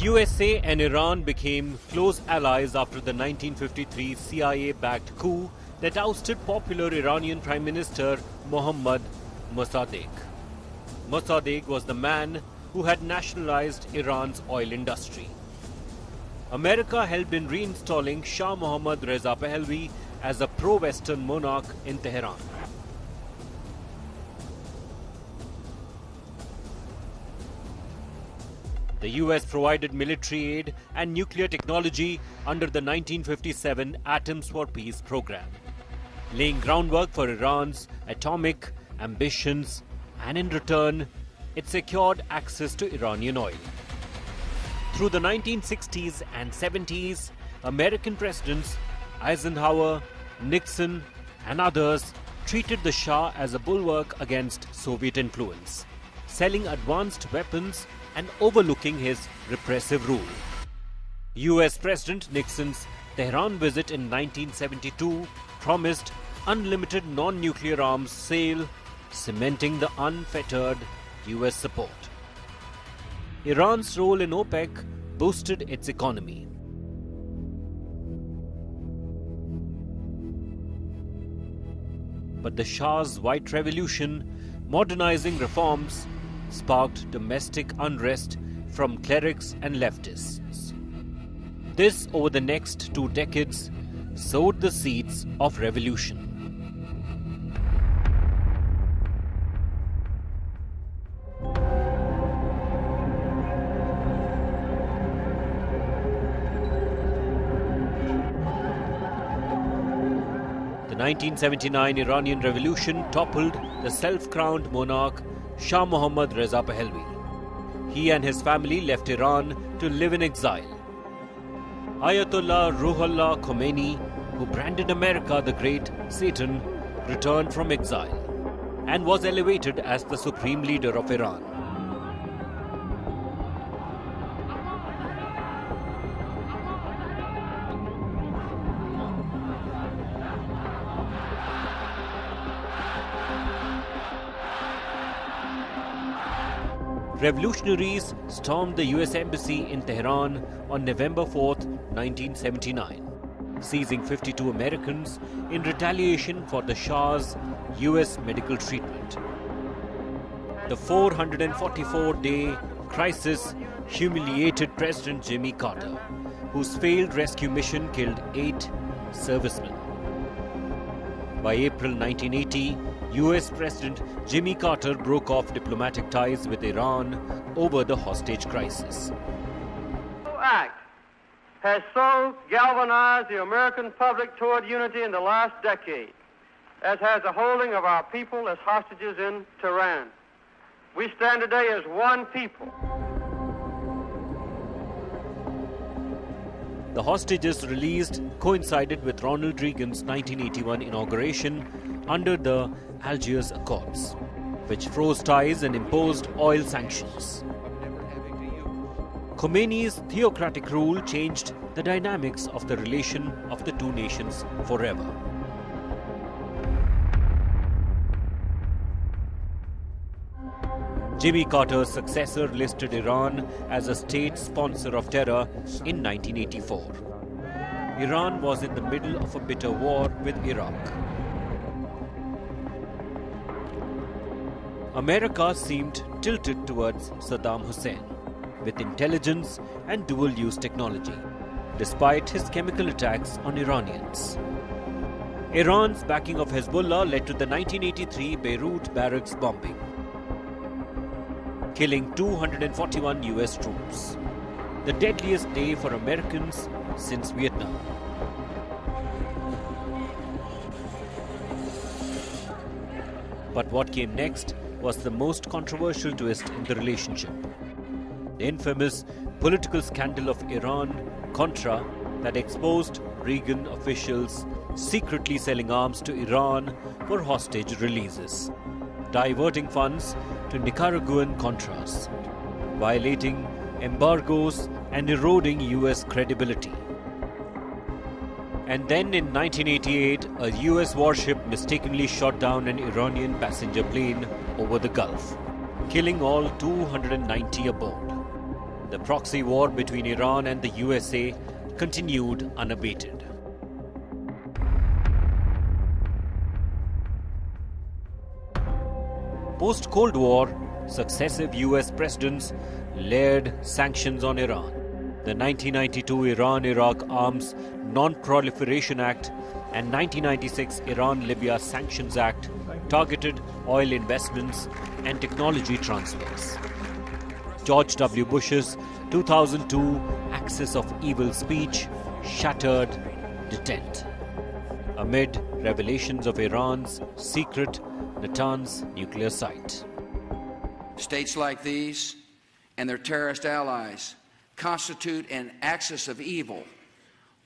USA and Iran became close allies after the 1953 CIA-backed coup that ousted popular Iranian Prime Minister Mohammad Mossadegh. Mossadegh was the man who had nationalized Iran's oil industry. America helped in reinstalling Shah Mohammad Reza Pahlavi as a pro-Western monarch in Tehran. The US provided military aid and nuclear technology under the 1957 Atoms for Peace program, laying groundwork for Iran's atomic ambitions, and in return, it secured access to Iranian oil. Through the 1960s and 70s, American presidents Eisenhower, Nixon, and others treated the Shah as a bulwark against Soviet influence, selling advanced weapons and overlooking his repressive rule. US President Nixon's Tehran visit in 1972 promised unlimited non-nuclear arms sale, cementing the unfettered US support. Iran's role in OPEC boosted its economy. But the Shah's White Revolution, modernizing reforms, sparked domestic unrest from clerics and leftists. This, over the next 2 decades, sowed the seeds of revolution. The 1979 Iranian Revolution toppled the self-crowned monarch Shah Mohammad Reza Pahlavi. He and his family left Iran to live in exile. Ayatollah Ruhollah Khomeini, who branded America the Great Satan, returned from exile and was elevated as the supreme leader of Iran. Revolutionaries stormed the US Embassy in Tehran on November 4, 1979, seizing 52 Americans in retaliation for the Shah's US medical treatment. The 444-day crisis humiliated President Jimmy Carter, whose failed rescue mission killed 8 servicemen. By April 1980, US President Jimmy Carter broke off diplomatic ties with Iran over the hostage crisis. The act has so galvanized the American public toward unity in the last decade, as has the holding of our people as hostages in Tehran. We stand today as one people. The hostages released coincided with Ronald Reagan's 1981 inauguration under the Algiers Accords, which froze ties and imposed oil sanctions. Khomeini's theocratic rule changed the dynamics of the relation of the two nations forever. Jimmy Carter's successor listed Iran as a state sponsor of terror in 1984. Iran was in the middle of a bitter war with Iraq. America seemed tilted towards Saddam Hussein with intelligence and dual-use technology, despite his chemical attacks on Iranians. Iran's backing of Hezbollah led to the 1983 Beirut barracks bombing, killing 241 US troops, the deadliest day for Americans since Vietnam. But what came next was the most controversial twist in the relationship. The infamous political scandal of Iran-Contra that exposed Reagan officials secretly selling arms to Iran for hostage releases, diverting funds to Nicaraguan Contras, violating embargoes and eroding US credibility. And then in 1988, a US warship mistakenly shot down an Iranian passenger plane over the Gulf, killing all 290 aboard. the proxy war between Iran and the USA continued unabated. Post-Cold War, successive US presidents layered sanctions on Iran. The 1992 Iran-Iraq Arms Non-Proliferation Act and 1996 Iran-Libya Sanctions Act targeted oil investments and technology transfers. George W. Bush's 2002 Axis of Evil speech shattered detente amid revelations of Iran's secret Natanz nuclear site. States like these and their terrorist allies constitute an axis of evil,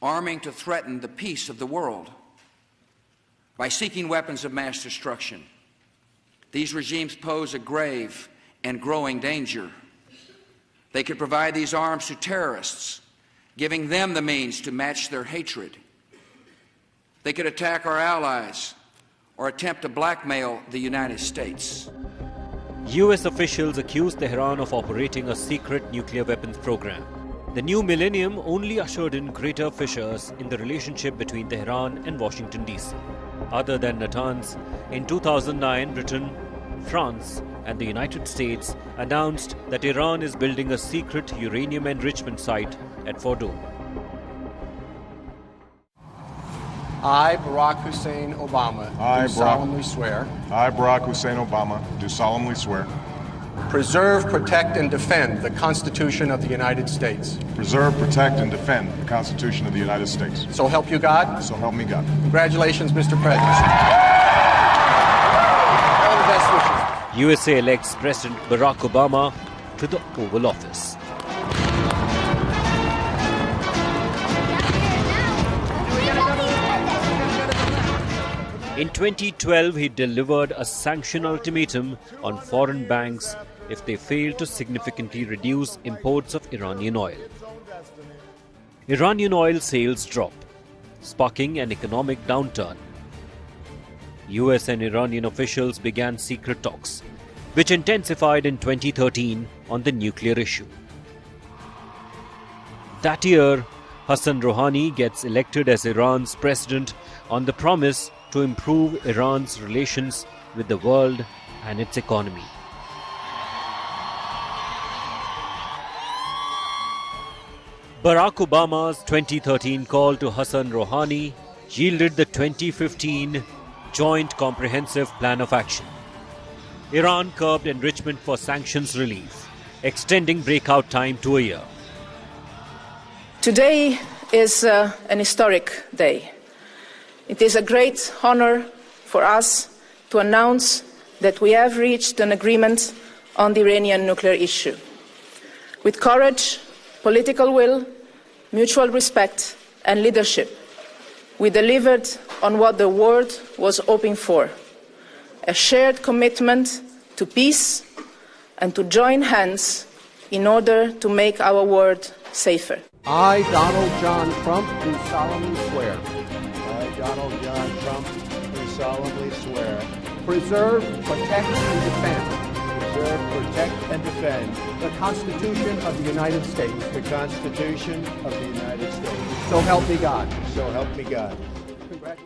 arming to threaten the peace of the world. By seeking weapons of mass destruction, these regimes pose a grave and growing danger. They could provide these arms to terrorists, giving them the means to match their hatred. They could attack our allies or attempt to blackmail the United States. US officials accused Tehran of operating a secret nuclear weapons program. The new millennium only ushered in greater fissures in the relationship between Tehran and Washington, D.C. Other than Natanz, in 2009, Britain, France, and the United States announced that Iran is building a secret uranium enrichment site at Fordow. I, Barack Hussein Obama, do solemnly swear. I, Barack Hussein Obama, do solemnly swear. Preserve, protect, and defend the Constitution of the United States. Preserve, protect, and defend the Constitution of the United States. So help you God. So help me God. Congratulations, Mr. President. All the best wishes. USA elects President Barack Obama to the Oval Office. In 2012, he delivered a sanction ultimatum on foreign banks if they failed to significantly reduce imports of Iranian oil. Iranian oil sales drop, sparking an economic downturn. US and Iranian officials began secret talks, which intensified in 2013 on the nuclear issue. That year, Hassan Rouhani gets elected as Iran's president on the promise to improve Iran's relations with the world and its economy. Barack Obama's 2013 call to Hassan Rouhani yielded the 2015 Joint Comprehensive Plan of Action. Iran curbed enrichment for sanctions relief, extending breakout time to a year. Today is an historic day. It is a great honor for us to announce that we have reached an agreement on the Iranian nuclear issue. With courage, political will, mutual respect and leadership, we delivered on what the world was hoping for, a shared commitment to peace and to join hands in order to make our world safer. I, Donald John Trump, do solemnly swear. Donald John Trump, do solemnly swear. Preserve, protect, and defend. Preserve, protect, and defend the Constitution of the United States. the Constitution of the United States. So help me God. So help me God.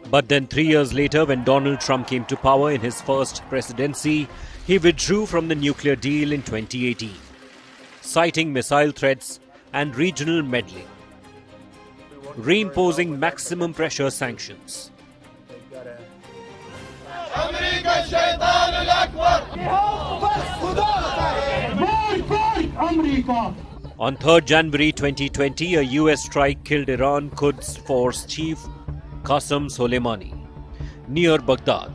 But then 3 years later, when Donald Trump came to power in his first presidency, he withdrew from the nuclear deal in 2018, citing missile threats and regional meddling, reimposing maximum pressure sanctions. On 3rd January 2020, a US strike killed Iran Quds Force Chief Qasem Soleimani near Baghdad.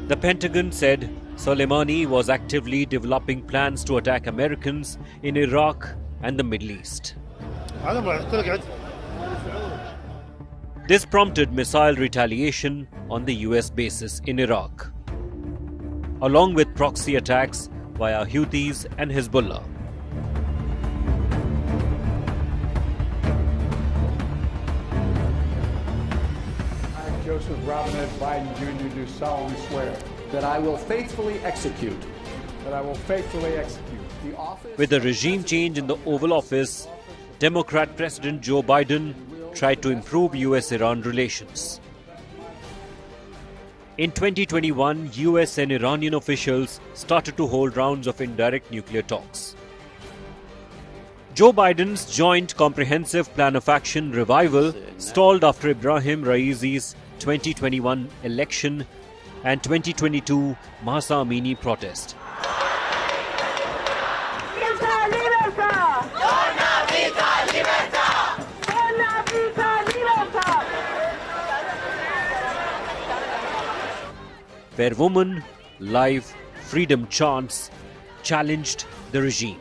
The Pentagon said Soleimani was actively developing plans to attack Americans in Iraq and the Middle East. This prompted missile retaliation on the US bases in Iraq, along with proxy attacks via Houthis and Hezbollah. I, Joseph Robinette Biden Jr., do solemnly swear that I will faithfully execute That I will faithfully execute With a regime change in the Oval Office, Democrat President Joe Biden tried to improve US-Iran relations. In 2021, US and Iranian officials started to hold rounds of indirect nuclear talks. Joe Biden's Joint Comprehensive Plan of Action revival stalled after Ibrahim Raisi's 2021 election and 2022 Mahsa Amini protest. Where women, life, freedom chants challenged the regime.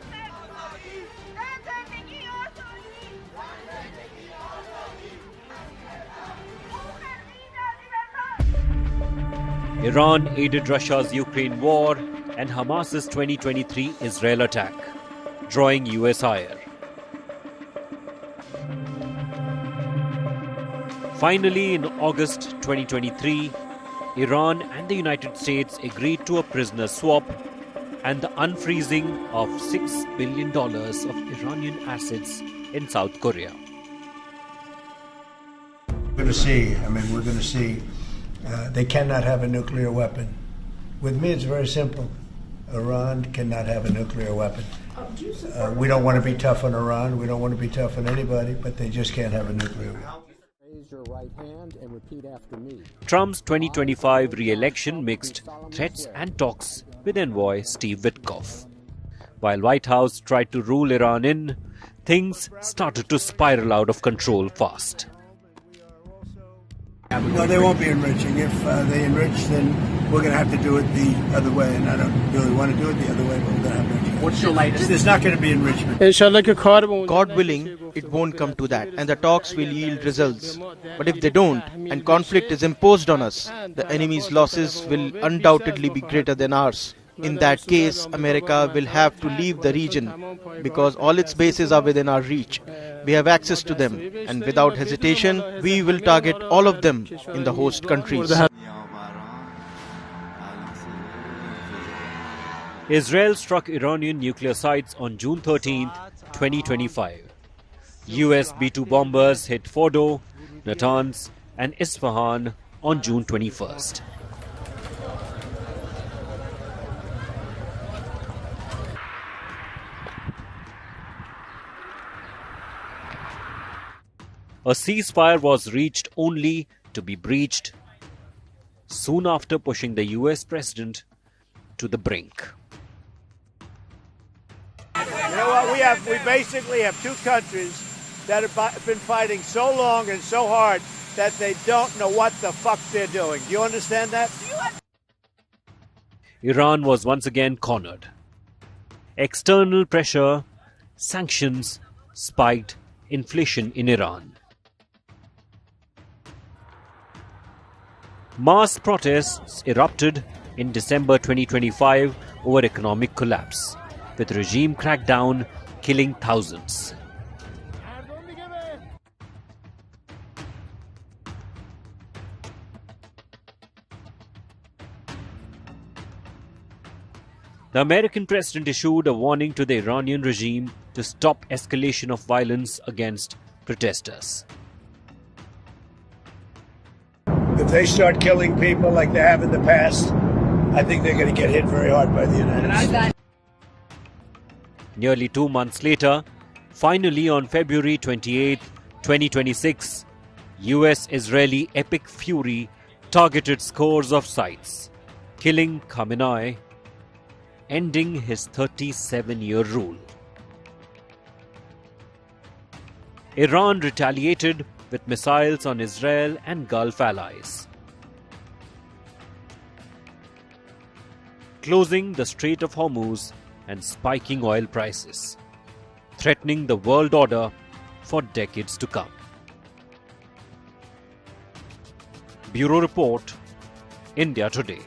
Iran aided Russia's Ukraine war and Hamas's 2023 Israel attack, drawing US ire. Finally, in August 2023, Iran and the United States agreed to a prisoner swap and the unfreezing of $6 billion of Iranian assets in South Korea. We're going to see. They cannot have a nuclear weapon. With me, it's very simple. Iran cannot have a nuclear weapon. We don't want to be tough on Iran. We don't want to be tough on anybody, but they just can't have a nuclear weapon. Raise your right hand and repeat after me. Trump's 2025 re-election mixed threats and talks with envoy Steve Witkoff. While White House tried to rule Iran in, things started to spiral out of control fast. No, they won't be enriching. If they enrich, then we're going to have to do it the other way. And I don't really want to do it the other way, but we're going to have to enrich. What's your latest? There's not going to be enrichment. God willing, it won't come to that, and the talks will yield results. But if they don't, and conflict is imposed on us, the enemy's losses will undoubtedly be greater than ours. In that case, America will have to leave the region because all its bases are within our reach. We have access to them, and without hesitation, we will target all of them in the host countries. Israel struck Iranian nuclear sites on June 13, 2025. US B-2 bombers hit Fordo, Natanz, and Isfahan on June 21st. A ceasefire was reached only to be breached soon after pushing the US president to the brink. You know what? We basically have two countries that have been fighting so long and so hard that they don't know what the fuck they're doing. Do you understand that? Iran was once again cornered. External pressure, sanctions, spiked inflation in Iran. Mass protests erupted in December 2025 over economic collapse, with regime crackdown killing thousands. The American president issued a warning to the Iranian regime to stop escalation of violence against protesters. If they start killing people like they have in the past, I think they're going to get hit very hard by the United States. Nearly 2 months later, finally on February 28, 2026, US-Israeli epic fury targeted scores of sites, killing Khamenei, ending his 37-year rule. Iran retaliated with missiles on Israel and Gulf allies, closing the Strait of Hormuz and spiking oil prices, threatening the world order for decades to come. Bureau Report, India Today.